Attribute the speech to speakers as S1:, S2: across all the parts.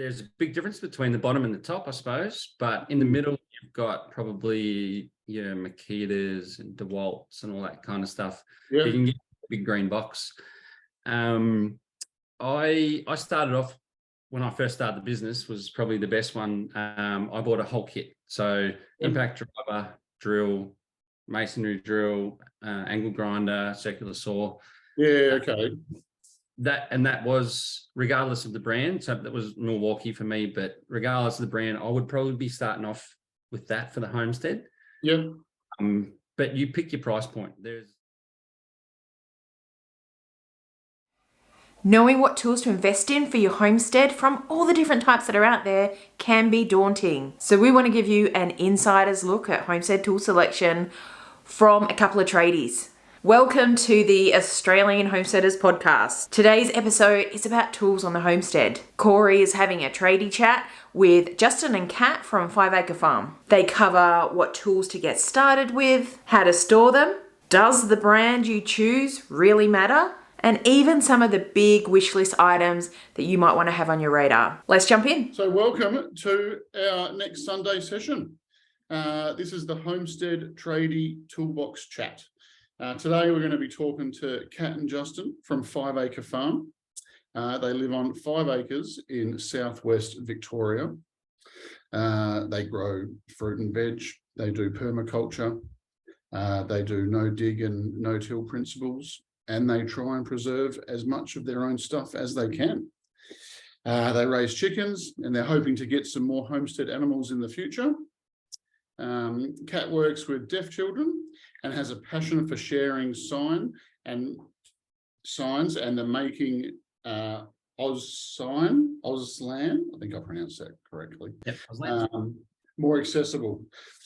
S1: there's a big difference between the bottom and the top, I suppose. But in the middle, you've got probably your Makitas and DeWalt's and all that kind of stuff.
S2: Yeah.
S1: You can get a big green box. I started off when I first started the business was probably the best one. I bought a whole kit. So impact driver, drill, masonry drill, angle grinder, circular saw.
S2: Yeah, okay.
S1: That was regardless of the brand. So that was Milwaukee for me, but regardless of the brand, I would probably be starting off with that for the homestead.
S2: Yeah.
S1: But you pick your price point.
S3: Knowing what tools to invest in for your homestead from all the different types that are out there can be daunting. So we want to give you an insider's look at homestead tool selection from a couple of tradies. Welcome to the Australian Homesteaders Podcast. Today's episode is about tools on the homestead. Corey is having a tradie chat with Justin and Kat from 5 Acre Farm. They cover what tools to get started with, how to store them, does the brand you choose really matter, and even some of the big wish list items that you might want to have on your radar. Let's jump in.
S2: So welcome to our next Sunday session. This is the Homestead Tradie Toolbox Chat. Today we're going to be talking to Kat and Justin from 5 Acre Farm. They live on 5 acres in southwest Victoria. They grow fruit and veg. They do permaculture. They do no dig and no till principles. And they try and preserve as much of their own stuff as they can. They raise chickens and they're hoping to get some more homestead animals in the future. Kat works with deaf children and has a passion for sharing signs and the making Auslan, I think I pronounced that correctly.
S1: Yep, Auslan.
S2: More accessible.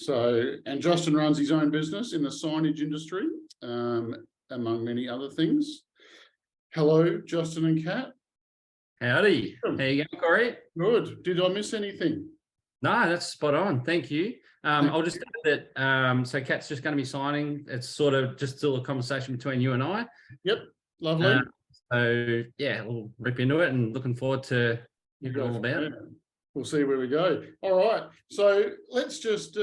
S2: And Justin runs his own business in the signage industry. Among many other things. Hello, Justin and Kat.
S1: Howdy. How you going, Corey?
S2: Good. Did I miss anything?
S1: No, that's spot on. Thank you. I'll just add that, so Kat's just going to be signing. It's sort of just still a conversation between you and I.
S2: Yep. Lovely.
S1: So, yeah, we'll rip into it and looking forward to hearing all about it.
S2: We'll see where we go. All right. So let's just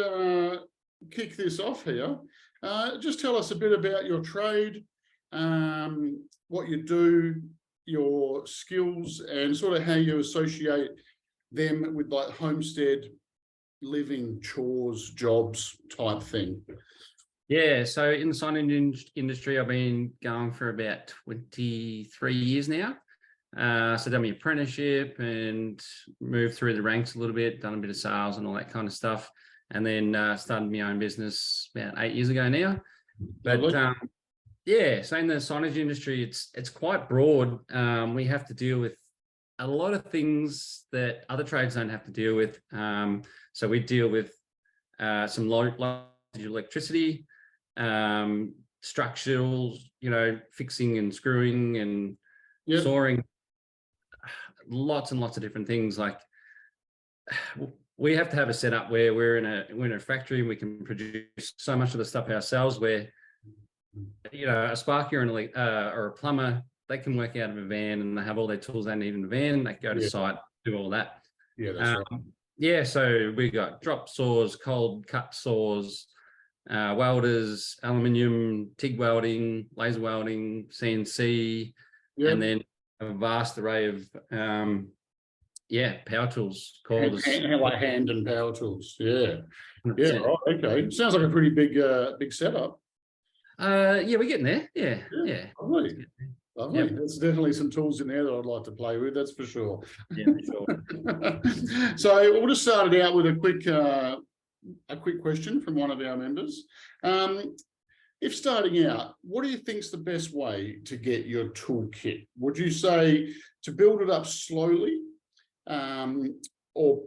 S2: kick this off here. Just tell us a bit about your trade, what you do, your skills, and sort of how you associate them with like homestead living, chores, jobs type thing.
S1: Yeah, so in the signing industry, I've been going for about 23 years now. So done my apprenticeship and moved through the ranks a little bit, done a bit of sales and all that kind of stuff. And then started my own business about 8 years ago now. But yeah, so in the signage industry, it's quite broad. We have to deal with a lot of things that other trades don't have to deal with. So we deal with some low electricity, structural, fixing and screwing and sawing, lots and lots of different things. Like we have to have a setup where we're in a factory and we can produce so much of the stuff ourselves where, a sparky or a plumber, they can work out of a van and they have all their tools they need in the van. They can go to site, do all that.
S2: Yeah, that's right.
S1: Yeah, so we got drop saws, cold cut saws, welders, aluminium, TIG welding, laser welding, CNC, and then a vast array of power tools called
S2: like hand and power tools. Yeah.
S1: 100%.
S2: Yeah, right. Okay. Sounds like a pretty big setup.
S1: Yeah, we're getting there. Yeah.
S2: Lovely. Yep. There's definitely some tools in there that I'd like to play with, that's for sure.
S1: Yeah, for sure.
S2: So we'll just start it out with a quick question from one of our members. If starting out, what do you think is the best way to get your toolkit? Would you say to build it up slowly, or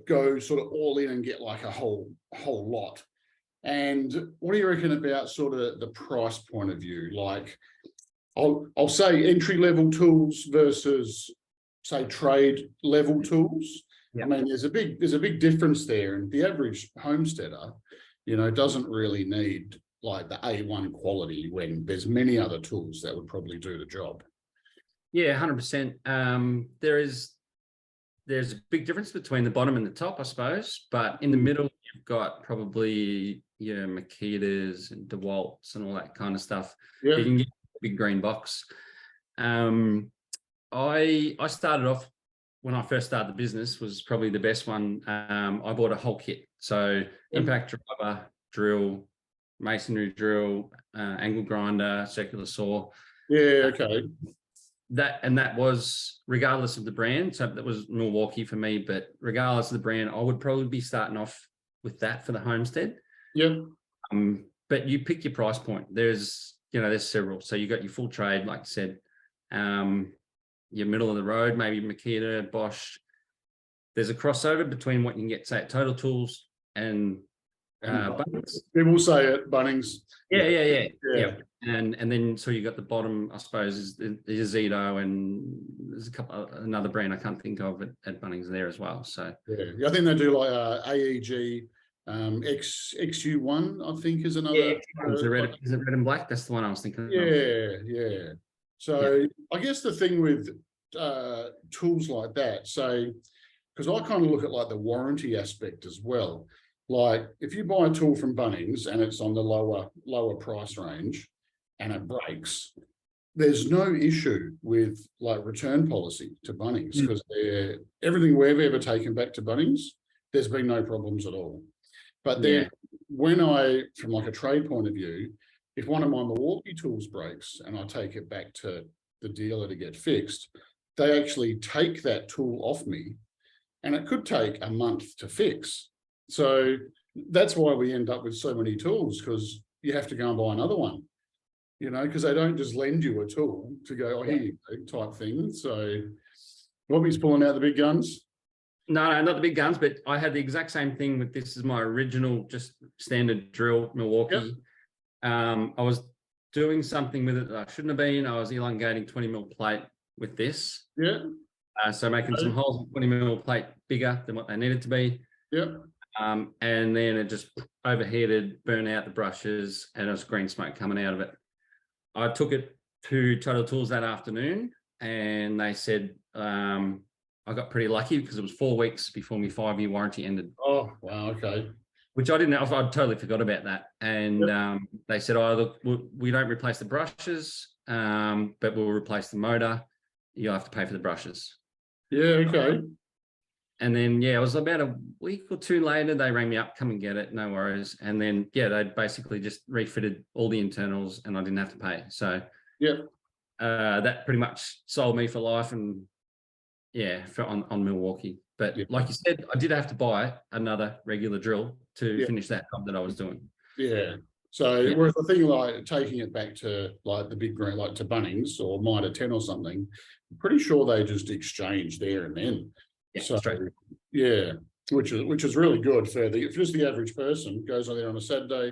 S2: go sort of all in and get like a whole lot? And what do you reckon about sort of the price point of view? Like, I'll say entry level tools versus say trade level tools. Yeah. I mean, there's a big difference there, and the average homesteader, doesn't really need like the A1 quality when there's many other tools that would probably do the job.
S1: Yeah, 100%. There is there's a big difference between the bottom and the top, I suppose. But in the middle, you've got probably your Makitas and DeWalt's and all that kind of stuff.
S2: Yeah.
S1: You can get a big green box. I started off when I first started the business was probably the best one. I bought a whole kit. So impact driver, drill, masonry drill, angle grinder, circular saw.
S2: Yeah, okay.
S1: That was regardless of the brand. So that was Milwaukee for me, but regardless of the brand, I would probably be starting off with that for the Homestead.
S2: Yeah.
S1: But you pick your price point. There's several. So you got your full trade, like you said, your middle of the road, maybe Makita, Bosch. There's a crossover between what you can get, say, at Total Tools and Bunnings.
S2: People say at Bunnings.
S1: Yeah. And then so you got the bottom, I suppose, is the Zito, and there's another brand I can't think of at Bunnings there as well. So
S2: yeah, I think they do like AEG XU1, I think is another.
S1: Is it red and black? That's the one I was thinking of.
S2: Yeah. So I guess the thing with tools like that, so because I kind of look at like the warranty aspect as well. Like if you buy a tool from Bunnings and it's on the lower price range and it breaks, there's no issue with like return policy to Bunnings, because everything we've ever taken back to Bunnings, there's been no problems at all. But then when from like a trade point of view, if one of my Milwaukee tools breaks and I take it back to the dealer to get fixed, they actually take that tool off me, and it could take a month to fix. So that's why we end up with so many tools, because you have to go and buy another one, because they don't just lend you a tool to go, here you go, type thing. So Bobby's pulling out the big guns.
S1: No, not the big guns, but I had the exact same thing with this. Is my original just standard drill Milwaukee.
S2: Yep.
S1: I was doing something with it that I shouldn't have been. I was elongating 20 mil plate with this.
S2: Yeah.
S1: So making some holes in 20 mil plate bigger than what they needed to be.
S2: Yep.
S1: And then it just overheated, burned out the brushes, and there was green smoke coming out of it. I took it to Total Tools that afternoon, and they said I got pretty lucky because it was 4 weeks before my 5-year warranty ended.
S2: Oh, wow, okay.
S1: Which I didn't know. I totally forgot about that. And they said, look, we don't replace the brushes, but we'll replace the motor. You'll have to pay for the brushes.
S2: Yeah, okay.
S1: And then, it was about a week or two later, they rang me up, come and get it, no worries. And then, they basically just refitted all the internals and I didn't have to pay. So that pretty much sold me for life and, on Milwaukee. But like you said, I did have to buy another regular drill to finish that job that I was doing.
S2: Yeah. So whereas the thing like taking it back to like the big green, like to Bunnings or Mitre 10 or something, I'm pretty sure they just exchange there and then.
S1: Yeah,
S2: so,
S1: straight.
S2: Yeah, which is really good for just the average person goes on there on a Saturday,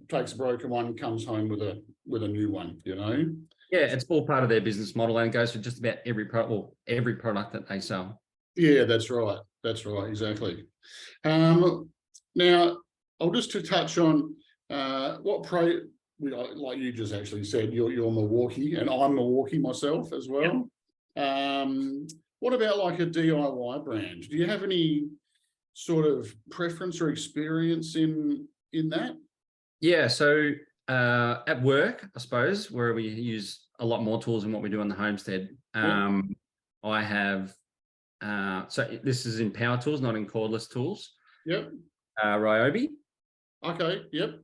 S2: takes a broken one, comes home with a new one, Yeah,
S1: it's all part of their business model and it goes for just about every product that they sell.
S2: Yeah, that's right. That's right. Exactly. Now, I'll just to touch on like you just actually said, you're Milwaukee and I'm Milwaukee myself as well. Yep. What about like a DIY brand? Do you have any sort of preference or experience in that?
S1: Yeah. So at work, I suppose, where we use a lot more tools than what we do on the Homestead, I have. So this is in power tools, not in cordless tools.
S2: Yep.
S1: Ryobi.
S2: Okay. Yep.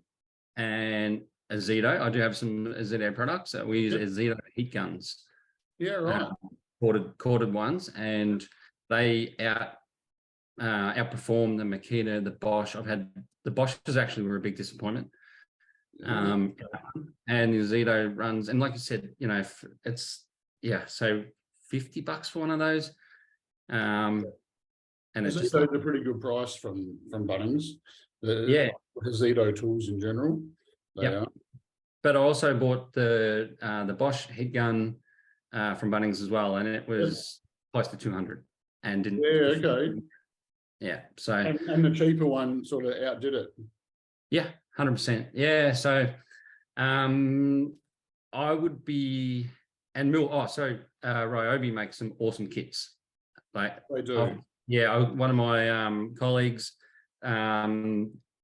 S1: And a Zito. I do have some Zito products. We use Zito heat guns.
S2: Yeah. Right.
S1: Corded ones, and they outperform the Makita, the Bosch. The Bosches actually were a big disappointment. And the Zito runs, and like you said, it's so $50 for one of those. And it's just
S2: a pretty good price from Bunnings. The Zito tools in general.
S1: Yeah. But I also bought the Bosch heat gun from Bunnings as well, and it was close to 200 and didn't.
S2: Yeah. Okay.
S1: Yeah. So
S2: and the cheaper one sort of outdid it.
S1: Yeah, 100%. Yeah. So I would be Ryobi makes some awesome kits. Like
S2: They do.
S1: one of my colleagues,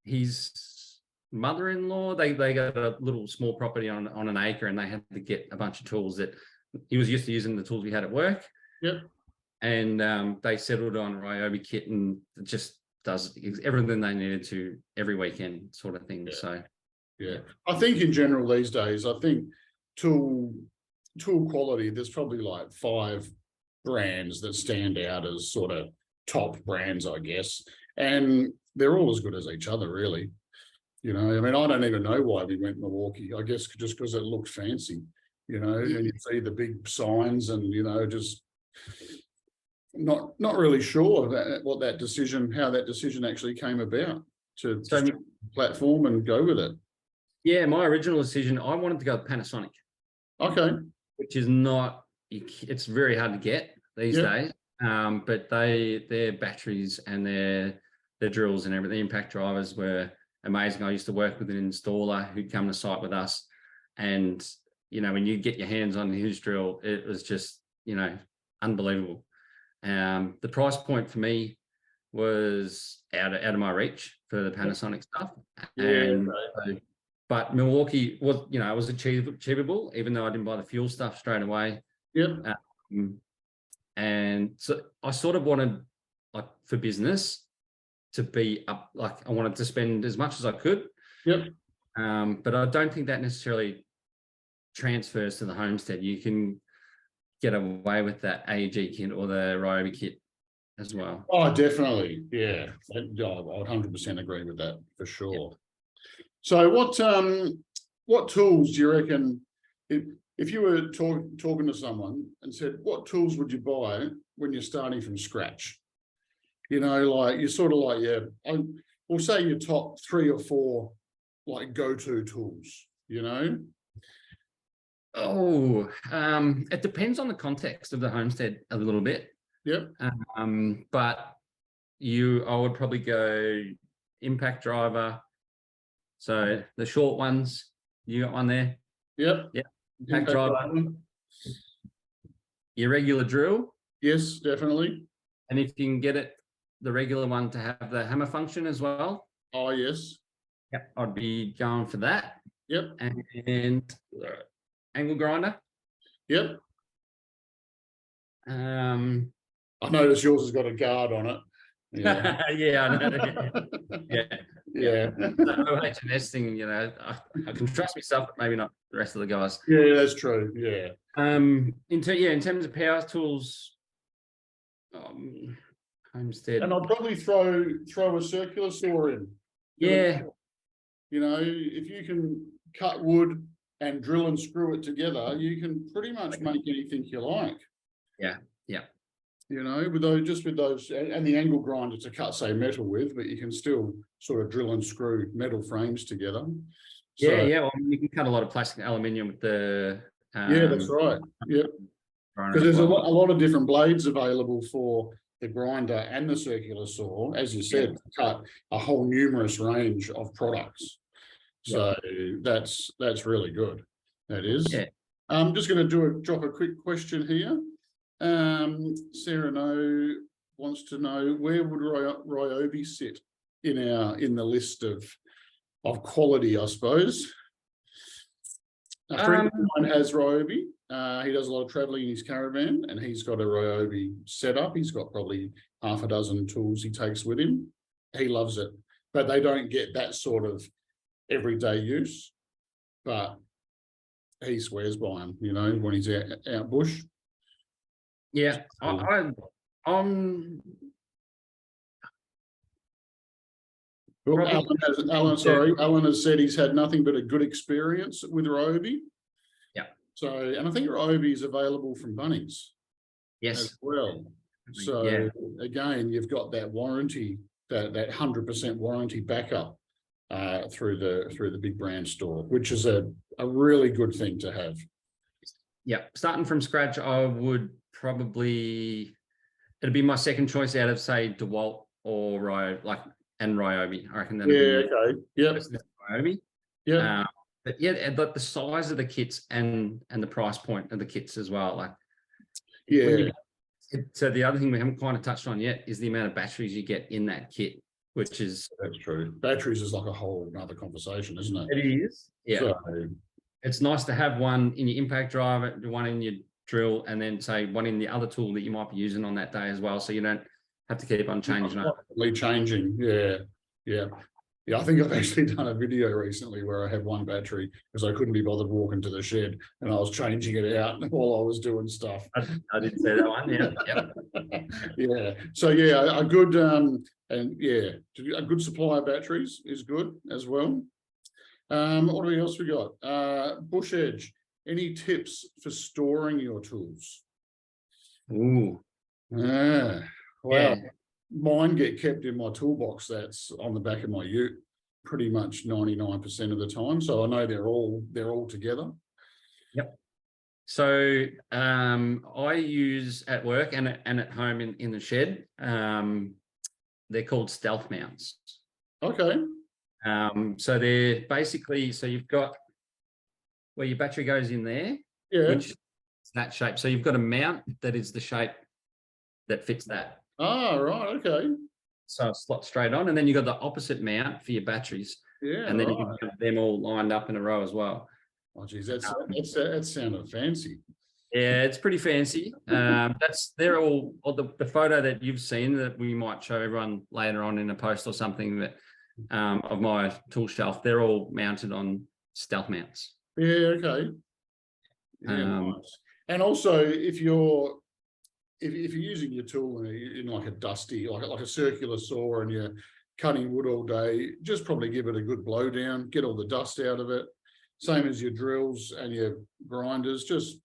S1: his mother-in-law, they got a little small property on an acre, and they had to get a bunch of tools that he was used to using, the tools we had at work.
S2: Yep.
S1: And they settled on a Ryobi kit, and it just does everything they needed to every weekend, sort of thing.
S2: Yeah.
S1: So
S2: yeah, I think in general these days, I think tool quality, there's probably like 5 brands that stand out as sort of top brands, I guess, and they're all as good as each other, really. You know, I mean, I don't even know why we went Milwaukee. I guess just because it looked fancy, you know, and you see the big signs, and you know, just not really sure how that decision actually came about to platform and go with it.
S1: Yeah, my original decision, I wanted to go with Panasonic.
S2: Okay.
S1: Which is not, it's very hard to get these days. But their batteries and their drills and everything, impact drivers were amazing. I used to work with an installer who'd come to site with us, and you know, when you get your hands on his drill, it was just, you know, unbelievable. The price point for me was out of my reach for the Panasonic stuff. But Milwaukee was, you know, it was achievable, even though I didn't buy the fuel stuff straight away.
S2: Yep.
S1: And so I sort of wanted, like, for business to be up, like I wanted to spend as much as I could.
S2: Yep.
S1: But I don't think that necessarily transfers to the homestead. You can get away with that AEG kit or the Ryobi kit as well.
S2: Oh, definitely. Yeah. I would 100% agree with that for sure. Yep. So what tools do you reckon, if you were talking to someone and said, what tools would you buy when you're starting from scratch? You know, like you're sort of like, we'll say your top 3 or 4 like go-to tools, you know?
S1: Oh, it depends on the context of the homestead a little bit.
S2: Yep.
S1: But I would probably go impact driver. So the short ones, you got one there?
S2: Yep.
S1: Yep. Impact driver. Your regular drill.
S2: Yes, definitely.
S1: And if you can get it, the regular one to have the hammer function as well.
S2: Oh, yes.
S1: Yep. I'd be going for that.
S2: Yep.
S1: And angle grinder.
S2: Yep.
S1: I
S2: noticed yours has got a guard on it.
S1: Yeah, yeah, I know. Yeah. The H&S thing, you know, I can trust myself, but maybe not the rest of the guys.
S2: Yeah, that's true. Yeah.
S1: In terms of power tools, homestead,
S2: and I'll probably throw a circular saw in.
S1: Yeah.
S2: You know, if you can cut wood and drill and screw it together, you can pretty much make anything you like.
S1: Yeah.
S2: You know, with those, and the angle grinder to cut, say, metal with, but you can still sort of drill and screw metal frames together.
S1: So, yeah. Well, you can cut a lot of plastic and aluminium with the.
S2: Yeah, that's right. Yep. Because there's a lot of different blades available for the grinder and the circular saw, as you said, to cut a whole numerous range of products. So that's really good. That is. Yeah. I'm just going to drop a quick question here. Sarah No wants to know, where would Ryobi sit in the list of quality, I suppose. A friend of mine has Ryobi. He does a lot of traveling in his caravan, and he's got a Ryobi setup. He's got probably half a dozen tools he takes with him. He loves it, but they don't get that sort of everyday use. But he swears by them, you know, when he's out bush.
S1: Yeah, Alan
S2: has said he's had nothing but a good experience with Ryobi.
S1: Yeah.
S2: So, and I think Ryobi is available from Bunnings.
S1: Yes.
S2: As well. So again, you've got that warranty, that 100% warranty backup through the big brand store, which is a really good thing to have.
S1: Yeah, starting from scratch, I would probably, it'd be my second choice out of, say, DeWalt or Ryobi. I reckon that'd be
S2: okay. Yep.
S1: Ryobi.
S2: Yeah.
S1: But yeah, the size of the kits and the price point of the kits as well. Like, So the other thing we haven't kind of touched on yet is the amount of batteries you get in that kit, which is
S2: That's true. Batteries is like a whole other conversation, isn't it?
S1: it is. Yeah.
S2: So,
S1: It's nice to have one in your impact driver, one in your drill, and then say one in the other tool that you might be using on that day as well. So you don't have to keep on changing up.
S2: changing. Yeah. I think I've actually done a video recently where I had one battery because I couldn't be bothered walking to the shed and I was changing it out while I was doing stuff.
S1: I did say that one. Yeah.
S2: Yeah. So yeah, a good a good supply of batteries is good as well. What else we got? Bush edge. Any tips for storing your tools?
S1: Ooh.
S2: Well,
S1: Yeah.
S2: mine get kept in my toolbox that's on the back of my ute pretty much 99% of the time. So I know they're all together.
S1: Yep. So I use at work and at home in the shed. They're called stealth mounts.
S2: Okay.
S1: So they're basically, so you've got where your battery goes in there,
S2: Yeah.
S1: which is that shape. So you've got a mount that is the shape that fits that.
S2: Oh, right. Okay.
S1: So it slots straight on, and then you've got the opposite mount for your batteries.
S2: Yeah.
S1: And then
S2: right.
S1: you can have them all lined up in a row as well.
S2: Oh, geez, that sounded fancy.
S1: Yeah, it's pretty fancy. They're all the photo that you've seen that we might show everyone later on in a post or something that of my tool shelf. They're all mounted on stealth mounts.
S2: Yeah. Okay. Yeah. Nice. And also, if you're using your tool in like a dusty, like a circular saw, and you're cutting wood all day, just probably give it a good blow down, get all the dust out of it. Same as your drills and your grinders, just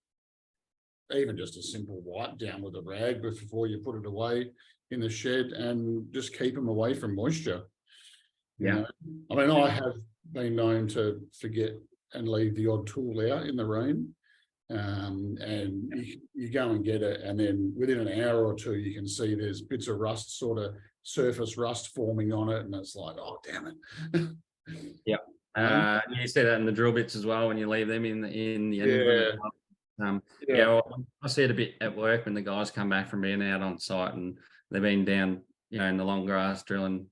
S2: a simple wipe down with a rag before you put it away in the shed, and just keep them away from moisture.
S1: Yeah.
S2: I mean, I have been known to forget and leave the odd tool out in the rain. And you go and get it, and then within an hour or two, you can see there's bits of rust, sort of surface rust forming on it, and it's like, oh, damn it.
S1: Yeah. You see that in the drill bits as well when you leave them in the end. Well, I see it a bit at work when the guys come back from being out on site and they've been down, in the long grass drilling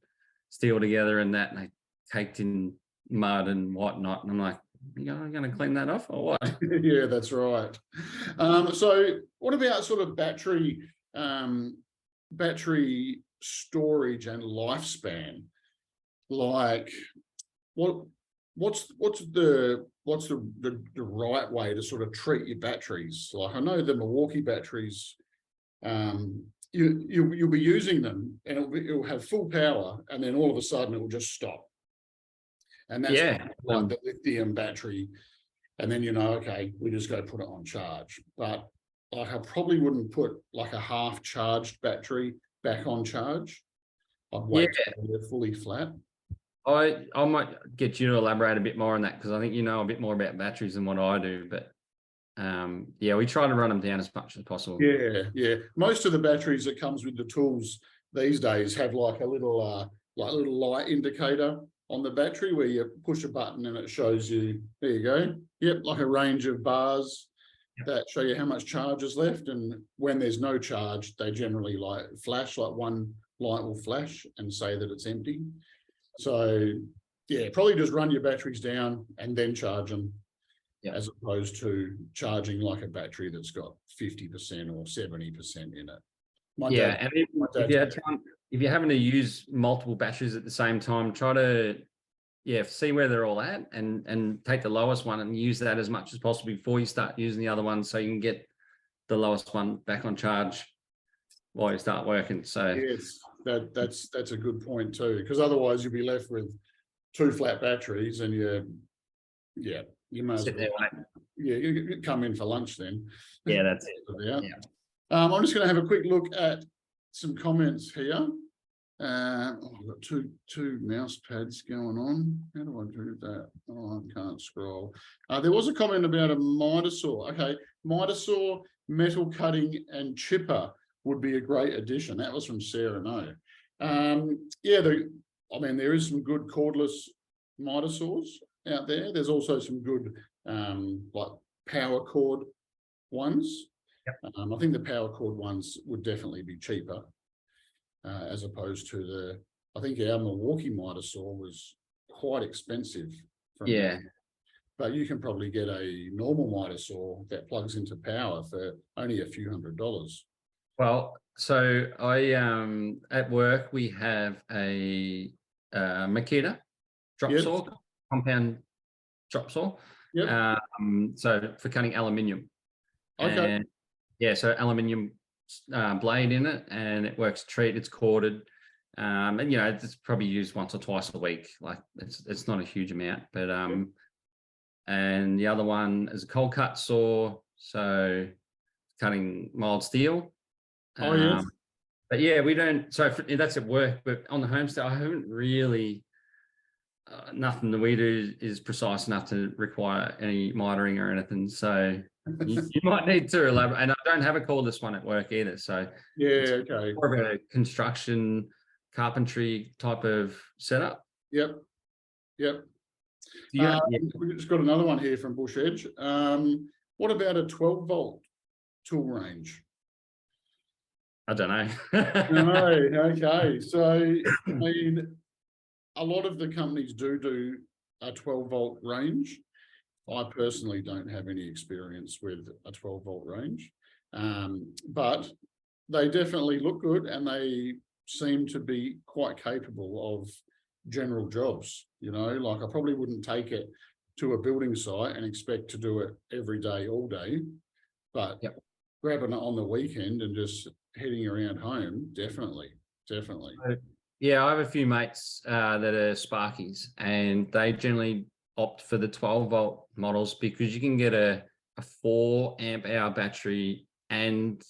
S1: steel together and that, and they caked in mud and whatnot. And I'm like, you going to clean that off or what?
S2: Yeah, that's right. So what about sort of battery storage and lifespan? Like what's the right way to sort of treat your batteries? Like, I know the Milwaukee batteries, you'll be using them and it'll have full power, and then all of a sudden it will just stop. And that's like the lithium battery. And then, okay, we just go put it on charge. But like, I probably wouldn't put like a half charged battery back on charge. I'd wait till they're fully flat.
S1: I might get you to elaborate a bit more on that, because I think you know a bit more about batteries than what I do. But we try to run them down as much as possible.
S2: Yeah. Most of the batteries that comes with the tools these days have like a little light indicator on the battery where you push a button and it shows you, there you go. Yep, like a range of bars that show you how much charge is left. And when there's no charge, they generally like flash, like one light will flash and say that it's empty. So yeah, probably just run your batteries down and then charge them, as opposed to charging like a battery that's got 50% or 70% in it.
S1: And if you're having to use multiple batteries at the same time, try to see where they're all at and take the lowest one and use that as much as possible before you start using the other one, so you can get the lowest one back on charge while you start working. So
S2: yes, that's a good point too, because otherwise you'll be left with two flat batteries and you might as well you come in for lunch then.
S1: Yeah, that's it.
S2: I'm just going to have a quick look at some comments here. I've got two mouse pads going on. How do I do that? Oh, I can't scroll. There was a comment about a miter saw. Okay, miter saw, metal cutting and chipper would be a great addition. That was from Sarah No. There is some good cordless miter saws out there. There's also some good like power cord ones. I think the power cord ones would definitely be cheaper as opposed to I think our Milwaukee miter saw was quite expensive. But you can probably get a normal miter saw that plugs into power for only a few $100s.
S1: Well, so I at work we have a Makita drop saw, compound drop saw.
S2: Yep.
S1: So for cutting aluminium.
S2: Okay.
S1: And so aluminium blade in it, and it works treat. It's corded, and it's probably used once or twice a week. Like it's not a huge amount, but and the other one is a cold cut saw, so cutting mild steel.
S2: Yes.
S1: But we don't. So that's at work, but on the homestead, I haven't really. Nothing that we do is precise enough to require any mitering or anything. So you might need to elaborate. And I don't have a cordless one at work either. So
S2: okay.
S1: More of a construction carpentry type of setup.
S2: Yep. We've just got another one here from Bush Edge. What about a 12-volt tool range?
S1: I don't know.
S2: No, okay. So, I mean, a lot of the companies do a 12-volt range. I personally don't have any experience with a 12-volt range, but they definitely look good and they seem to be quite capable of general jobs. Like I probably wouldn't take it to a building site and expect to do it every day, all day, but grabbing it on the weekend and just heading around home, definitely.
S1: Yeah, I have a few mates that are Sparkies, and they generally opt for the 12-volt models because you can get a 4 amp hour battery and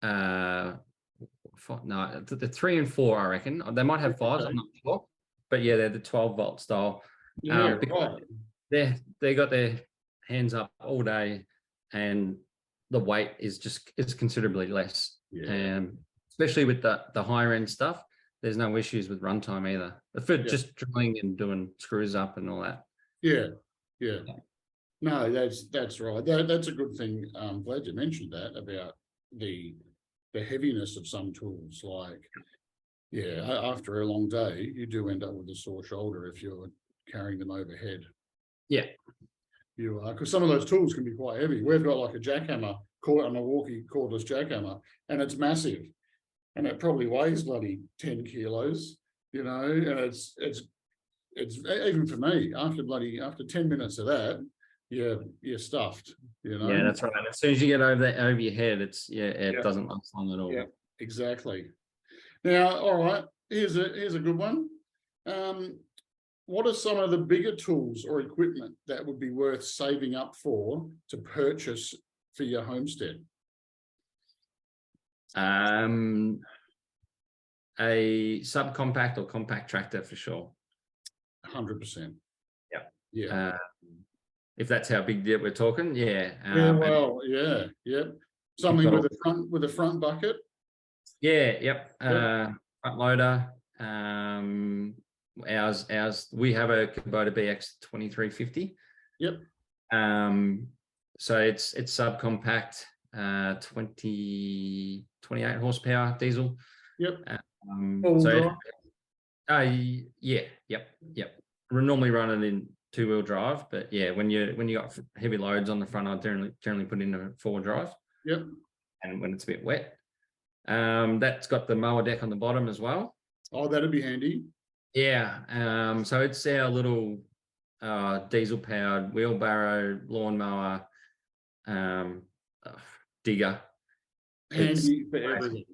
S1: the 3 and 4, I reckon. They might have 5s, I'm not sure. But they're the 12-volt style. Right. They got their hands up all day, and the weight is considerably less. Especially with the higher end stuff. There's no issues with runtime either. For just drilling and doing screws up and all that.
S2: No, that's right. That's a good thing. I'm glad you mentioned that about the heaviness of some tools. Like, after a long day, you do end up with a sore shoulder if you're carrying them overhead.
S1: Yeah.
S2: You are, because some of those tools can be quite heavy. We've got like a jackhammer, a Milwaukee cordless jackhammer, and it's massive. And it probably weighs bloody 10 kilos, and it's even for me, after 10 minutes of that, you're stuffed,
S1: Yeah, that's right. As soon as you get over your head, it doesn't last long at all.
S2: Yeah, exactly. Now, all right, here's a good one. What are some of the bigger tools or equipment that would be worth saving up for to purchase for your homestead?
S1: A subcompact or compact tractor for sure.
S2: 100%.
S1: If that's how big we're talking,
S2: something with a front bucket.
S1: Front loader. Ours we have a Kubota BX 2350. So it's subcompact, 28 horsepower diesel. We're normally running in 2-wheel drive, but when you got heavy loads on the front, I generally put in a 4-wheel drive. And when it's a bit wet, that's got the mower deck on the bottom as well.
S2: Oh, that'd be handy.
S1: So it's our little diesel powered wheelbarrow, lawnmower, digger.
S2: Handy for everything.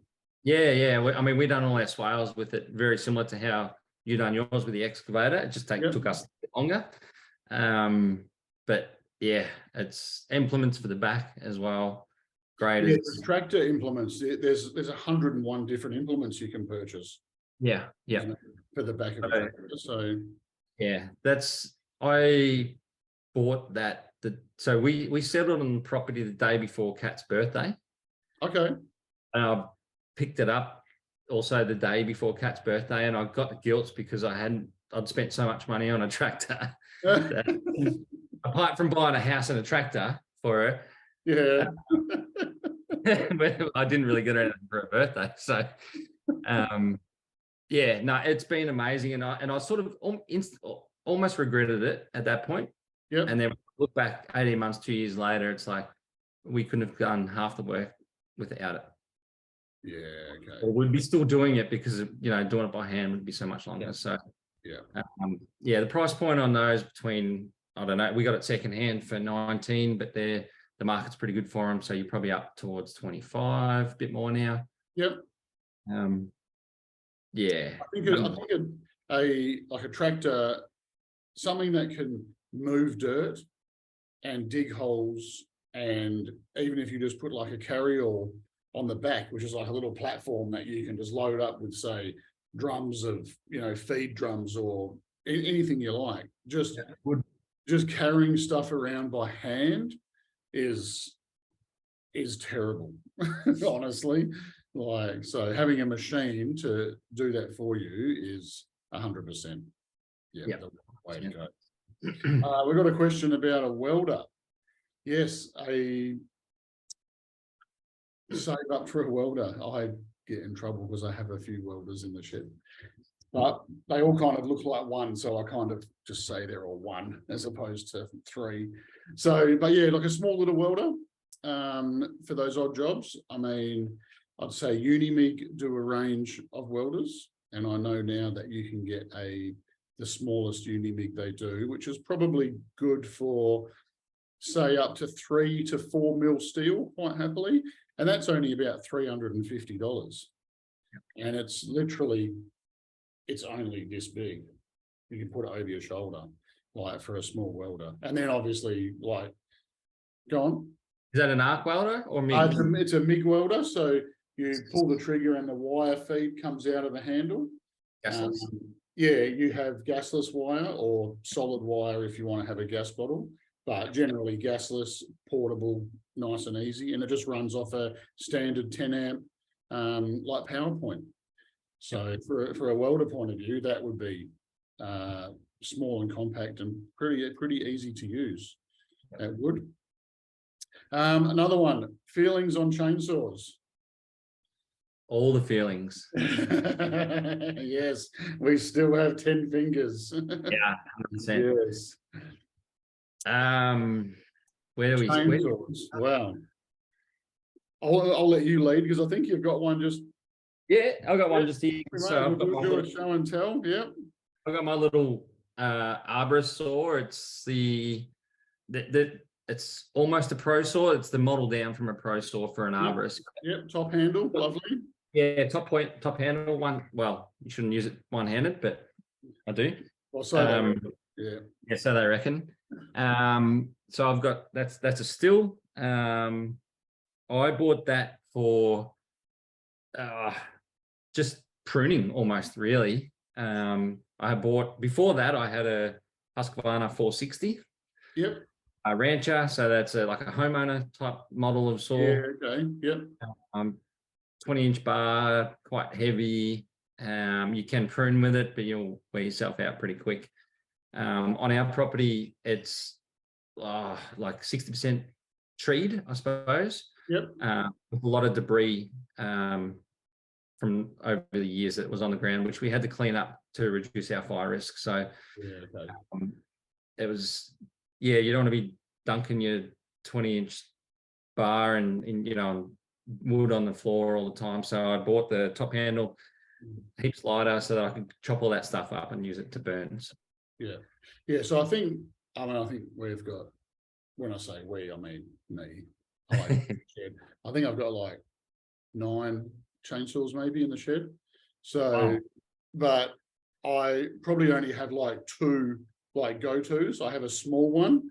S1: I mean, we've done all our swales with it, very similar to how you done yours with the excavator. It just took us a bit longer. But it's implements for the back as well. Great.
S2: Tractor implements. There's 101 different implements you can purchase. For the back of the tractor. So
S1: I bought that. So we settled on the property the day before Kat's birthday.
S2: Okay.
S1: And I picked it up also the day before Kat's birthday, and I got the guilt because I'd spent so much money on a tractor. Apart from buying a house and a tractor for her. but I didn't really get anything for her birthday. So, yeah, no, it's been amazing, and I sort of almost regretted it at that point.
S2: Yep.
S1: And then look back 18 months, 2 years later, it's like we couldn't have done half the work without it.
S2: Yeah, okay.
S1: Or we'd be still doing it because doing it by hand would be so much longer. So
S2: yeah,
S1: the price point on those between, I don't know, we got it secondhand for 19, but the market's pretty good for them, so you're probably up towards 25, a bit more now.
S2: Yep.
S1: Yeah.
S2: I think a tractor, something that can move dirt and dig holes, and even if you just put like a carryall on the back, which is like a little platform that you can just load up with, say, drums of, feed drums or anything you like. Just carrying stuff around by hand is terrible, honestly. Like, so having a machine to do that for you is 100%. Yeah, the way to go. We've got a question about a welder. Yes, save up for a welder. I get in trouble because I have a few welders in the shed, but they all kind of look like one, so I kind of just say they're all one as opposed to three. So, but yeah, like a small little welder for those odd jobs. I mean, I'd say Unimig do a range of welders, and I know now that you can get the smallest Unimig they do, which is probably good for, say, up to 3 to 4 mil steel quite happily. And that's only about $350. And it's only this big. You can put it over your shoulder, like for a small welder. And then obviously, like, go on.
S1: Is that an arc welder or MIG?
S2: It's a MIG welder. So you pull the trigger and the wire feed comes out of the handle.
S1: Gasless.
S2: Yeah, you have gasless wire or solid wire if you want to have a gas bottle, but generally gasless, portable, nice and easy, and it just runs off a standard 10 amp like power point. So for a welder point of view, that would be small and compact and pretty easy to use. That would. Another one, feelings on chainsaws.
S1: All the feelings.
S2: Yes, we still have 10 fingers.
S1: Yeah, 100%.
S2: Yes.
S1: Where do we?
S2: Wow. I'll let you lead because I think you've got one just.
S1: Yeah, I've got one just here.
S2: So I've got do a show and tell. Yeah.
S1: I've got my little arborist saw. It's it's almost a pro saw. It's the model down from a pro saw for an arborist.
S2: Yep, top handle, lovely.
S1: Yeah, top handle one. Well, you shouldn't use it one-handed, but I do.
S2: Well, so
S1: yeah, so they reckon. So I've got that's a still. I bought that for just pruning almost really. I bought before that I had a Husqvarna 460.
S2: Yep.
S1: A Rancher, so that's like a homeowner type model of saw.
S2: Yeah, okay. Yep.
S1: 20-inch bar, quite heavy. You can prune with it, but you'll wear yourself out pretty quick. On our property, it's like 60% treed, I suppose.
S2: Yep.
S1: With a lot of debris from over the years that was on the ground, which we had to clean up to reduce our fire risk. So it was, you don't want to be dunking your 20-inch bar and wood on the floor all the time. So I bought the top handle heaps lighter so that I could chop all that stuff up and use it to burn. So.
S2: Yeah. So I think we've got, when I say we, I mean me. I think I've got like 9 chainsaws maybe in the shed. So, but I probably only have like 2 like go-tos. I have a small one,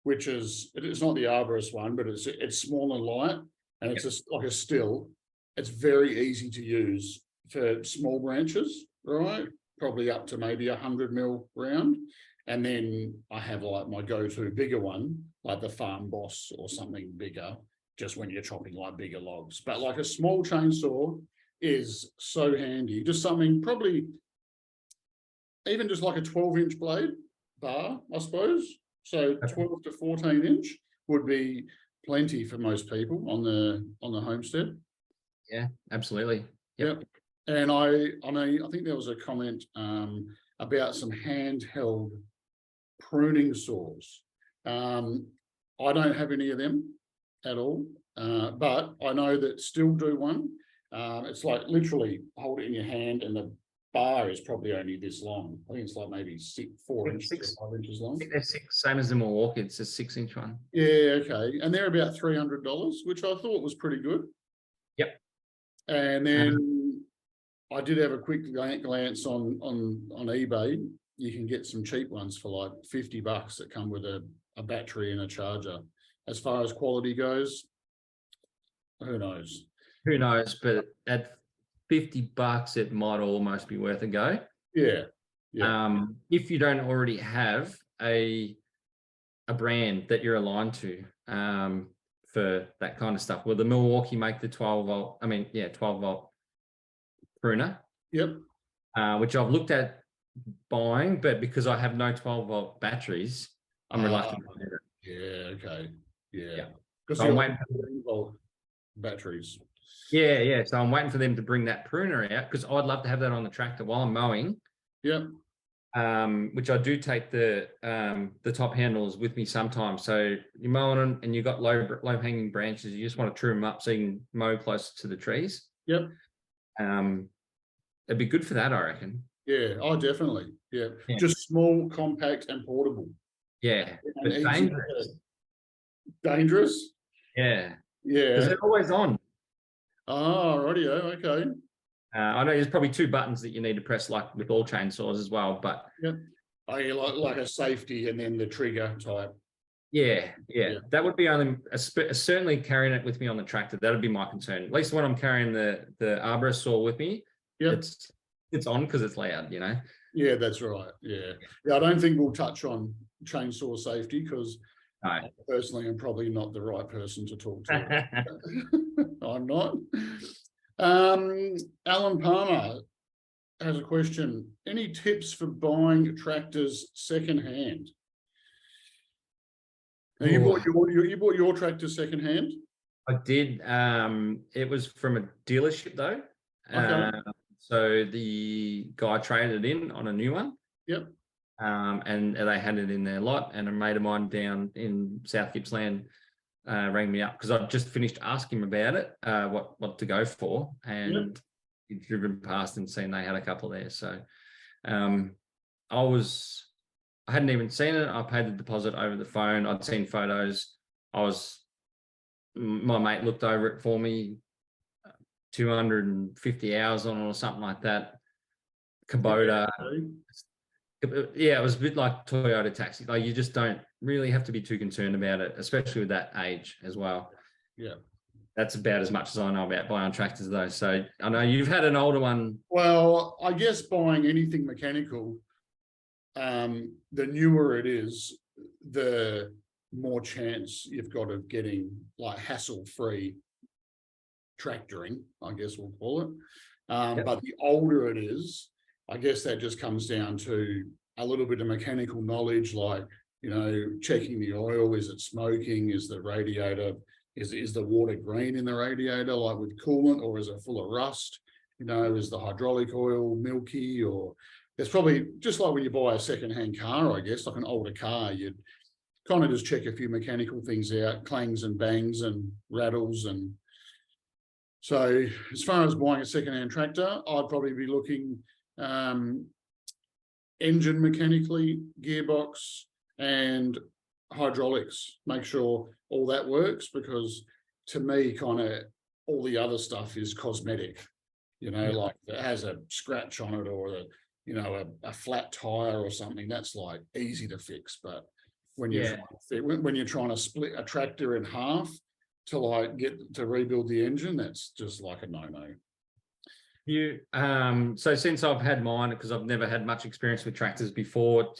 S2: which it's not the arborist one, but it's small and light, and it's just like a still. It's very easy to use for small branches, right? Probably up to maybe 100 mil round. And then I have like my go-to bigger one, like the Farm Boss or something bigger, just when you're chopping like bigger logs. But like a small chainsaw is so handy. Just something probably even just like a 12-inch blade bar, I suppose. So 12 to 14 inch would be plenty for most people on the homestead.
S1: Yeah, absolutely.
S2: Yep. And I mean, I think there was a comment about some handheld pruning saws. I don't have any of them at all, but I know that still do one. It's like literally hold it in your hand, and the bar is probably only this long. I think it's like maybe 4 inches, 5 inches long.
S1: I think they're 6, same as the Milwaukee. It's a 6-inch one.
S2: Yeah, okay. And they're about $300, which I thought was pretty good.
S1: Yep.
S2: And then I did have a quick glance on eBay. You can get some cheap ones for like $50 that come with a battery and a charger. As far as quality goes, who knows?
S1: Who knows? But at $50, it might almost be worth a go.
S2: Yeah.
S1: If you don't already have a brand that you're aligned to for that kind of stuff. Well, the Milwaukee make the 12 volt pruner.
S2: Yep.
S1: Which I've looked at buying, but because I have no 12 volt batteries, I'm reluctant to do it.
S2: Yeah, okay. Yeah.
S1: Because I'm waiting
S2: for batteries.
S1: Yeah. So I'm waiting for them to bring that pruner out, because I'd love to have that on the tractor while I'm mowing.
S2: Yep.
S1: Which I do take the top handles with me sometimes. So you're mowing and you've got low hanging branches. You just want to trim them up so you can mow closer to the trees.
S2: Yep.
S1: It'd be good for that, I reckon.
S2: Yeah. Oh, definitely. Yeah. Just small, compact, and portable.
S1: Yeah. But dangerous.
S2: Dangerous?
S1: Yeah.
S2: Yeah.
S1: Because they're always on.
S2: Oh, rightio. Okay.
S1: I know there's probably 2 buttons that you need to press, like with all chainsaws as well, but
S2: Oh, yeah, like a safety and then the trigger type.
S1: Yeah. That would be only certainly carrying it with me on the tractor. That would be my concern. At least when I'm carrying the arborist saw with me, it's on because it's loud, you know.
S2: Yeah, that's right. Yeah. I don't think we'll touch on chainsaw safety because personally, I'm probably not the right person to talk to. I'm not. Alan Palmer has a question. Any tips for buying tractors secondhand? Now, you bought your tractor secondhand?
S1: I did. It was from a dealership though.
S2: Okay.
S1: So the guy traded in on a new one.
S2: Yep.
S1: And they had it in their lot, and a mate of mine down in South Gippsland rang me up because I'd just finished asking him about it, what to go for, and he'd driven past and seen they had a couple there. So I hadn't even seen it. I paid the deposit over the phone. I'd seen photos. My mate looked over it for me, 250 hours on it or something like that. Kubota. Yeah, it was a bit like Toyota taxi. Like, you just don't really have to be too concerned about it, especially with that age as well. Yeah. That's about as much as I know about buying tractors though. So I know you've had an older one.
S2: Well, I guess buying anything mechanical, the newer it is, the more chance you've got of getting like hassle-free tractoring, I guess we'll call it. But the older it is, I guess that just comes down to a little bit of mechanical knowledge, like, checking the oil. Is it smoking? Is the radiator, is the water green in the radiator, like with coolant, or is it full of rust? Is the hydraulic oil milky? Or it's probably just like when you buy a secondhand car, I guess, like an older car, you'd kind of just check a few mechanical things out, clangs and bangs and rattles. And so as far as buying a secondhand tractor, I'd probably be looking engine mechanically, gearbox, and hydraulics. Make sure all that works, because to me, kind of all the other stuff is cosmetic. Like if it has a scratch on it, or a flat tire or something, that's like easy to fix. But when you're trying to split a tractor in half to like get to rebuild the engine, that's just like a no-no.
S1: So since I've had mine, because I've never had much experience with tractors before,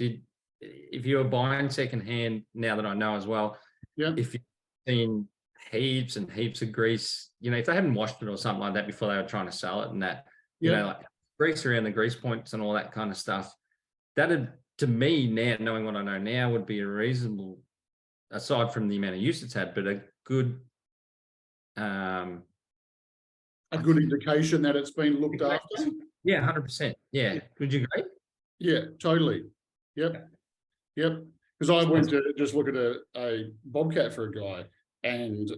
S1: if you were buying secondhand, now that I know as well, if you've seen heaps and heaps of grease, if they haven't washed it or something like that before they were trying to sell it, and that, like grease around the grease points and all that kind of stuff, that'd, to me now, knowing what I know now, would be a reasonable, aside from the amount of use it's had, but good
S2: a good indication that it's been looked after.
S1: Yeah, 100%. Yeah. Would you agree?
S2: Yeah, totally. Yep. Because I went to just look at a bobcat for a guy, and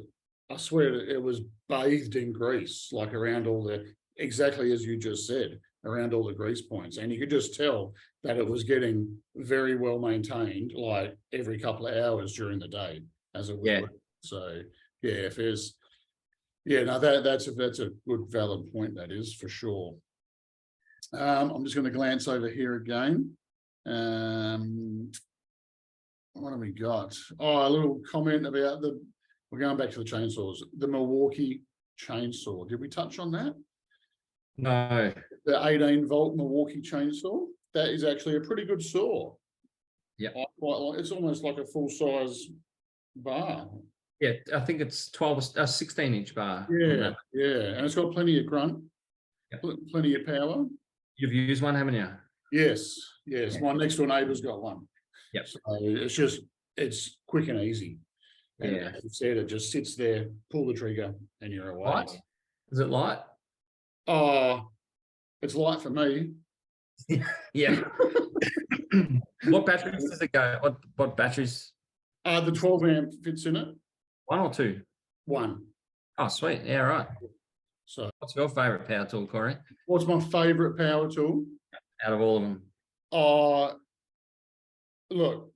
S2: I swear it was bathed in grease, like around all the, exactly as you just said, around all the grease points. And you could just tell that it was getting very well maintained, like every couple of hours during the day as it was.
S1: Yeah.
S2: So yeah, if there's, yeah, no, that's a good valid point, that is, for sure. I'm just going to glance over here again. What have we got? Oh, a little comment about we're going back to the chainsaws, the Milwaukee chainsaw. Did we touch on that?
S1: No.
S2: The 18-volt Milwaukee chainsaw. That is actually a pretty good saw.
S1: Yeah.
S2: I quite like. It's almost like a full-size bar.
S1: Yeah, I think it's 16-inch bar.
S2: Yeah, and it's got plenty of grunt, plenty of power.
S1: You've used one, haven't you?
S2: Yes. My next door neighbour's got one.
S1: Yep.
S2: So it's quick and easy. And
S1: Yeah.
S2: as you said, it just sits there, pull the trigger, and you're away.
S1: Light? Is it light?
S2: Oh, it's light for me.
S1: Yeah. What batteries does it go? What batteries?
S2: The 12-amp fits in it.
S1: 1 or 2?
S2: 1.
S1: Oh, sweet. Yeah, right.
S2: So
S1: What's your favourite power tool, Corey?
S2: what's my favourite power tool?
S1: Out of all of them?
S2: Look,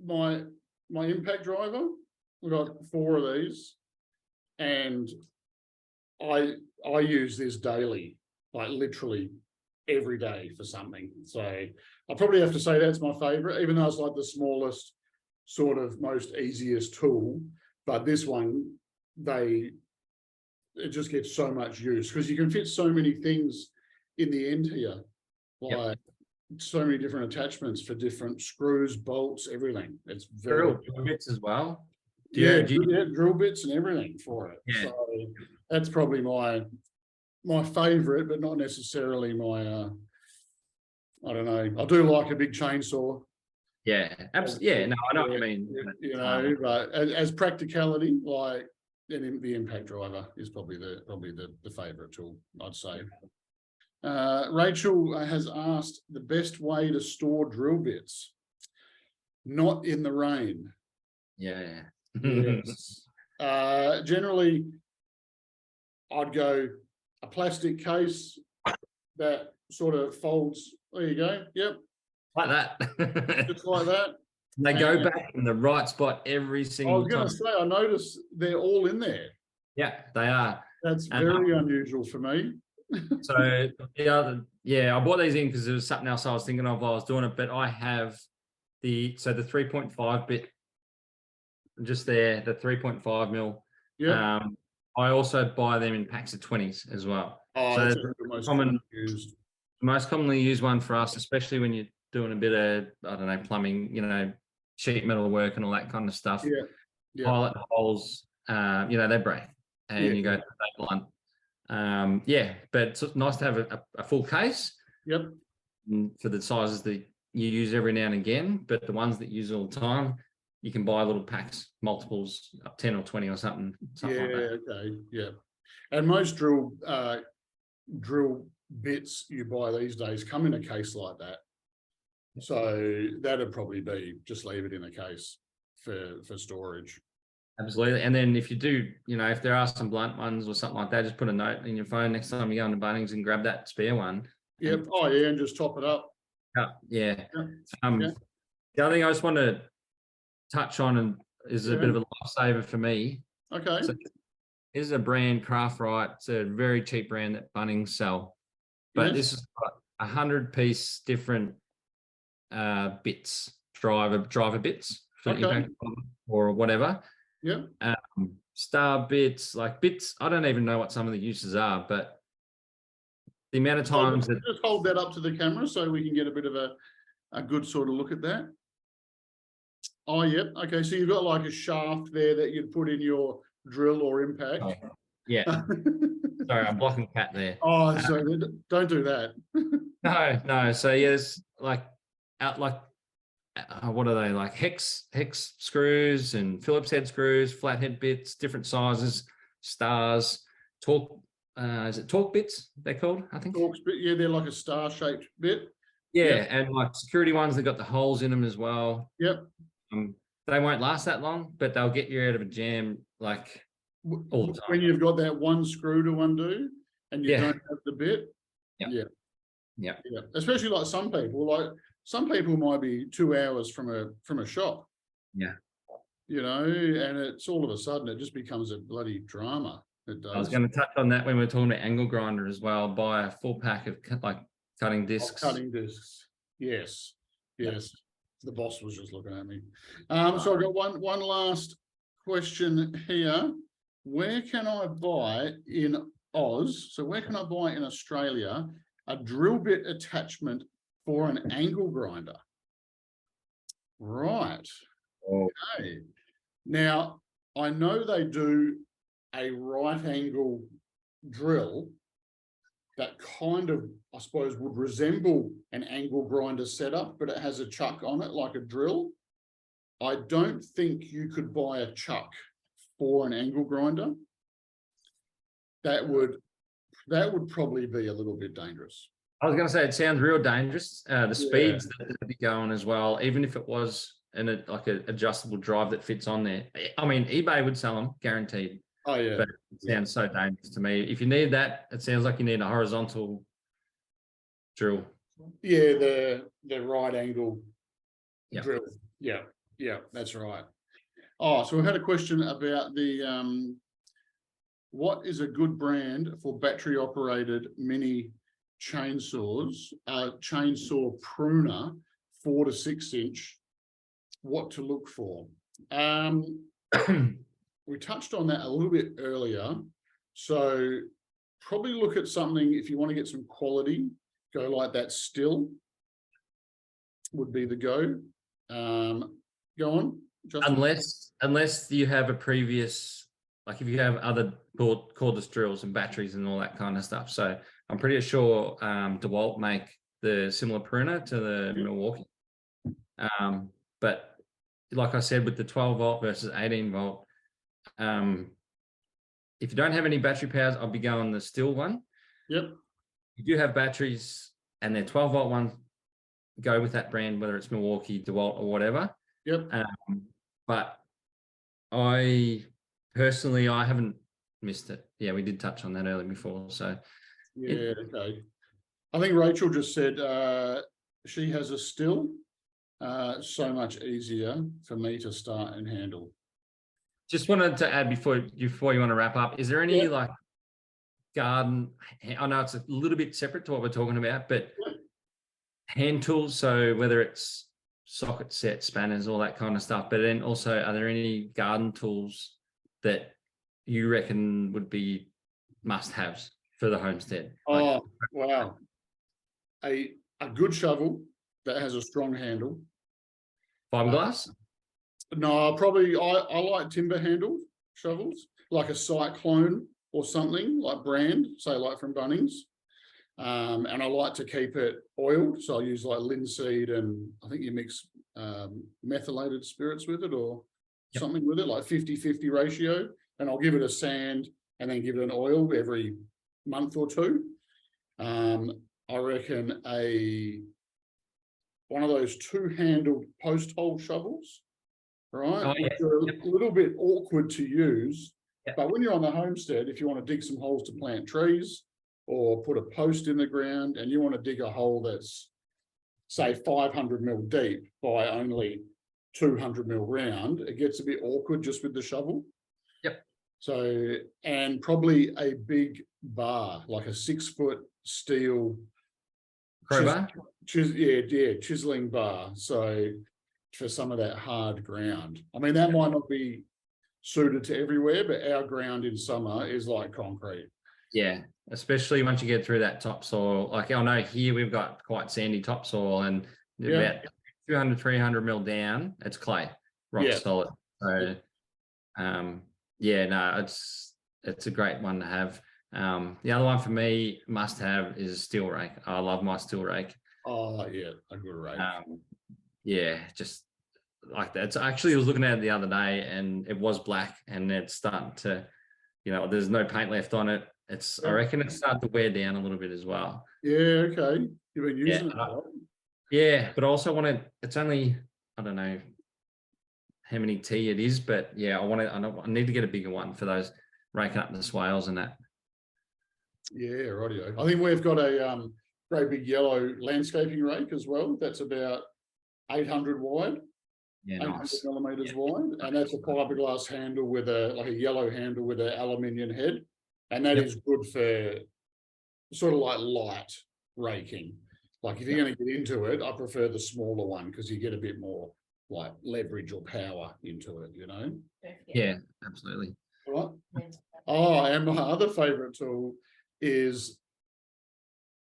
S2: my impact driver, we've got 4 of these, and I use this daily, like literally every day for something. So I probably have to say that's my favorite, even though it's like the smallest, sort of most easiest tool. But this one, it just gets so much use because you can fit so many things in the end here, like so many different attachments for different screws, bolts, everything. It's very
S1: drill bits as well.
S2: drill bits and everything for it.
S1: Yeah.
S2: So that's probably my favorite, but not necessarily my I don't know. I do like a big chainsaw.
S1: Yeah, absolutely. Yeah, no, I know what you mean.
S2: You know, but as practicality, like the impact driver is probably the favorite tool, I'd say. Rachel has asked the best way to store drill bits. Not in the rain.
S1: Yeah.
S2: Yes. Generally, I'd go a plastic case that sort of folds. There you go. Yep.
S1: Like that.
S2: Just like that.
S1: They go back in the right spot every single time.
S2: I was going to say, I noticed they're all in there.
S1: Yeah, they are.
S2: That's very unusual for me.
S1: So I bought these in because it was something else I was thinking of while I was doing it. But I have the 3.5 bit just there, the 3.5 mil.
S2: Yeah.
S1: I also buy them in packs of 20s as well.
S2: Oh,
S1: so
S2: that's the
S1: most commonly used one for us, especially when you're doing a bit of, I don't know, plumbing, sheet metal work and all that kind of stuff.
S2: Yeah.
S1: Pilot holes, they break and you go to that blunt. But it's nice to have a full case.
S2: Yep.
S1: For the sizes that you use every now and again, but the ones that you use all the time, you can buy little packs, multiples, up 10 or 20 or something like that.
S2: Okay, yeah. And most drill bits you buy these days come in a case like that. So that'd probably be just leave it in a case for storage.
S1: Absolutely. And then if you do, if there are some blunt ones or something like that, just put a note in your phone next time you go into Bunnings and grab that spare one.
S2: Yep. And just top it up.
S1: Yeah. The other thing I just want to touch on is a bit of a lifesaver for me.
S2: Okay.
S1: So this is a brand, Craft Right. It's a very cheap brand that Bunnings sell. But this has got 100-piece different bits, driver bits for impact or whatever.
S2: Yeah.
S1: Star bits, like bits. I don't even know what some of the uses are, but the amount of times
S2: just hold that up to the camera so we can get a bit of a good sort of look at that. Oh, yep. Okay, so you've got like a shaft there that you'd put in your drill or impact.
S1: Oh, yeah. Sorry, I'm blocking Cat there.
S2: Oh, so don't do that.
S1: No. So yes, like what are they, like hex screws and Phillips head screws, flathead bits, different sizes, stars, torque. Is it torque bits they're called? I think.
S2: Torques bit, yeah, they're like a star-shaped bit.
S1: Yeah,
S2: Yep.
S1: and like security ones, they've got the holes in them as well.
S2: Yep.
S1: They won't last that long, but they'll get you out of a jam like all the time.
S2: When you've got that one screw to undo and you don't have the bit.
S1: Yeah.
S2: Especially like some people might be 2 hours from a shop.
S1: Yeah.
S2: You know, and it's all of a sudden it just becomes a bloody drama. It does.
S1: I was going to touch on that when we were talking about angle grinder as well. Buy a full pack of like cutting discs.
S2: Cutting discs. Yes. The boss was just looking at me. So I've got one last question here. Where can I buy in Oz? So where can I buy in Australia a drill bit attachment for an angle grinder? Right. Okay. Now, I know they do a right angle drill that kind of, I suppose, would resemble an angle grinder setup, but it has a chuck on it like a drill. I don't think you could buy a chuck for an angle grinder. That would probably be a little bit dangerous.
S1: I was going to say it sounds real dangerous. The speeds that would be going as well, even if it was an adjustable drive that fits on there. I mean, eBay would sell them, guaranteed.
S2: Oh yeah,
S1: but it sounds so dangerous to me. If you need that, it sounds like you need a horizontal drill.
S2: Yeah, the right angle drill. Yeah, that's right. Oh, so we had a question about the what is a good brand for battery operated mini chainsaws? Chainsaw pruner, 4 to 6 inch. What to look for? We touched on that a little bit earlier. So probably look at something, if you want to get some quality, go like that Still would be the go. Go on, Justin.
S1: Unless you have a previous, like if you have other cordless drills and batteries and all that kind of stuff. So I'm pretty sure DeWalt make the similar pruner to the Milwaukee. But like I said, with the 12 volt versus 18 volt, if you don't have any battery powers, I'll be going the Still one.
S2: Yep.
S1: You do have batteries and they're 12 volt ones, go with that brand, whether it's Milwaukee, DeWalt or whatever.
S2: Yep.
S1: But I personally haven't missed it. Yeah, we did touch on that earlier before. So
S2: yeah, okay. I think Rachel just said she has a Still. So much easier for me to start and handle.
S1: Just wanted to add before you want to wrap up, is there any like garden, I know it's a little bit separate to what we're talking about, but hand tools, so whether it's socket sets, spanners, all that kind of stuff, but then also are there any garden tools that you reckon would be must-haves for the homestead?
S2: Oh, wow. A good shovel that has a strong handle.
S1: Fiberglass?
S2: No, probably I like timber handled shovels, like a Cyclone or something like brand, say like from Bunnings. And I like to keep it oiled. So I use like linseed and I think you mix methylated spirits with it or something with it, like 50-50 ratio. And I'll give it a sand and then give it an oil every month or two. I reckon one of those 2-handled post hole shovels, right?
S1: Oh, yeah.
S2: They're a little bit awkward to use,
S1: Yep.
S2: but when you're on the homestead, if you want to dig some holes to plant trees or put a post in the ground and you want to dig a hole that's say 500 mil deep by only 200 mil round, it gets a bit awkward just with the shovel.
S1: Yep.
S2: So, and probably a big bar, like a 6-foot steel
S1: Crowbar?
S2: Chiseling bar. So for some of that hard ground. I mean, that might not be suited to everywhere, but our ground in summer is like concrete.
S1: Yeah, especially once you get through that topsoil. Like I know here we've got quite sandy topsoil and about 200, 300 mil down, it's clay, rock solid. So, it's a great one to have. The other one for me, must have, is a steel rake. I love my steel rake.
S2: Oh yeah, a good rake.
S1: yeah, just like that. So actually, I was looking at it the other day, and it was black, and it's starting to, there's no paint left on it. I reckon it's starting to wear down a little bit as well.
S2: Yeah, okay. You've been using it, right?
S1: Yeah, but I also want to. It's only, I don't know how many T it is, but yeah, I need to get a bigger one for those raking up the swales and that.
S2: Yeah, rightio. I think we've got a great big yellow landscaping rake as well. That's about 800 wide.
S1: Yeah,
S2: 800
S1: nice.
S2: millimeters wide, and that's a fiberglass handle with a yellow handle with an aluminium head, and that is good for sort of like light raking. Like if you're going to get into it, I prefer the smaller one because you get a bit more like leverage or power into it,
S1: Yeah, absolutely.
S2: Right. Oh, and my other favorite tool is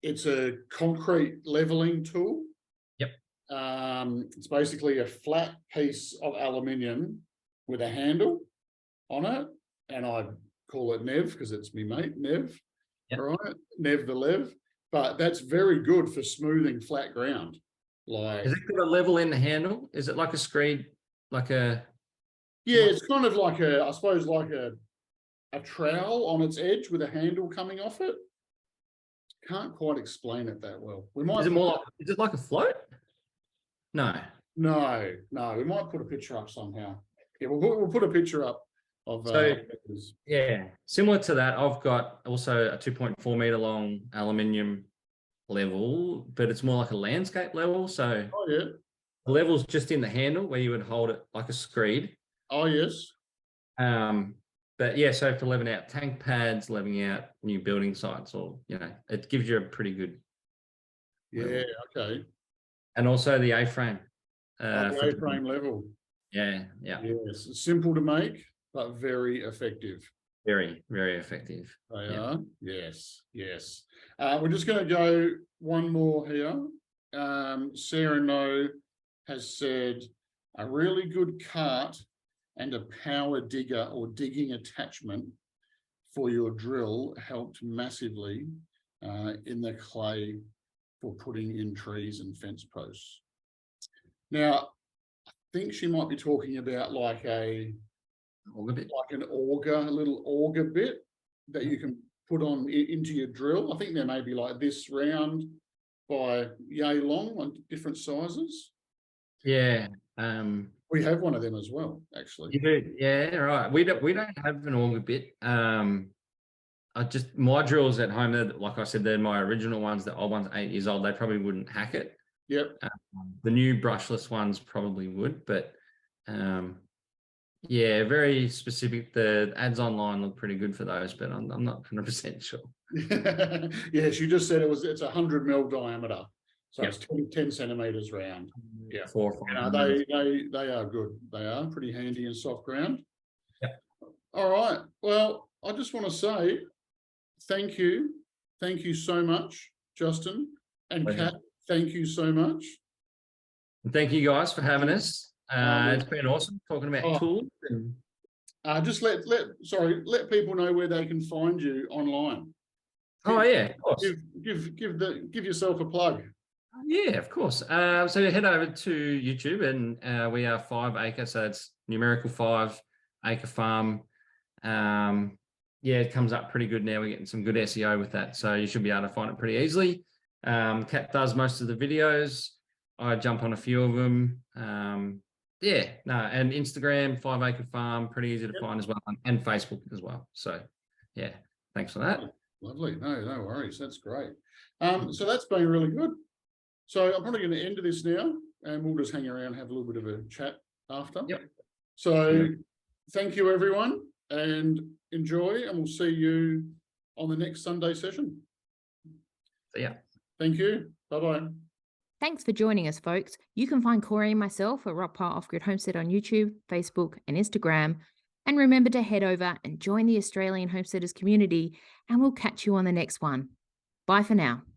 S2: it's a concrete leveling tool.
S1: Yep.
S2: It's basically a flat piece of aluminium with a handle on it, and I call it Nev because it's me mate Nev.
S1: Yep.
S2: Right, Nev the Lev. But that's very good for smoothing flat ground. Like,
S1: is it got a level in the handle? Is it like a screed, like a?
S2: Yeah, it's kind of like I suppose like a trowel on its edge with a handle coming off it. Can't quite explain it that well. We might.
S1: Is it like a float? No.
S2: No. We might put a picture up somehow. Yeah, we'll put a picture up of.
S1: Yeah, similar to that, I've got also a 2.4 meter long aluminium level, but it's more like a landscape level. So
S2: the
S1: level's just in the handle where you would hold it like a screed.
S2: Oh yes.
S1: But yeah, so for leveling out tank pads, leveling out new building sites, or it gives you a pretty good.
S2: Yeah. Okay.
S1: And also the A-frame.
S2: The A-frame level.
S1: Yeah.
S2: Yes, it's simple to make, but very effective.
S1: Very, very effective.
S2: They are. Yes. We're just going to go one more here. Sarah No has said a really good cart and a power digger or digging attachment for your drill helped massively in the clay for putting in trees and fence posts. Now, I think she might be talking about like an auger, a little auger bit that you can put on into your drill. I think there may be like this round by yay long on different sizes.
S1: Yeah.
S2: We have one of them as well, actually.
S1: You do, yeah, right. We don't have an auger bit. My drills at home, like I said, they're my original ones. The old ones, 8 years old, they probably wouldn't hack it.
S2: Yep.
S1: The new brushless ones probably would, but yeah, very specific. The ads online look pretty good for those, but I'm not 100% sure.
S2: Yeah, she just said it's 100 mil diameter, so it's 10 centimeters round. Yeah,
S1: 4 or 5.
S2: They are good. They are pretty handy in soft ground.
S1: Yep.
S2: All right. Well, I just want to say thank you so much, Justin and Kat. Thank you so much.
S1: And thank you guys for having us. It's been awesome talking about tools. And
S2: just let people know where they can find you online.
S1: Oh yeah, of course.
S2: Give yourself a plug.
S1: Yeah, of course. So head over to YouTube, and we are 5 Acre, so it's numerical 5 Acre Farm. Yeah, it comes up pretty good now. We're getting some good SEO with that, so you should be able to find it pretty easily. Kat does most of the videos. I jump on a few of them. And Instagram, 5 Acre Farm, pretty easy to find as well, and Facebook as well. So yeah, thanks for that.
S2: Lovely. No worries. That's great. So that's been really good. So I'm probably going to end this now, and we'll just hang around and have a little bit of a chat after.
S1: Yep.
S2: So thank you, everyone, and enjoy, and we'll see you on the next Sunday session.
S1: See ya.
S2: Thank you. Bye-bye.
S3: Thanks for joining us, folks. You can find Corey and myself at Rockpile Off-grid Homestead on YouTube, Facebook, and Instagram. And remember to head over and join the Australian Homesteaders community, and we'll catch you on the next one. Bye for now.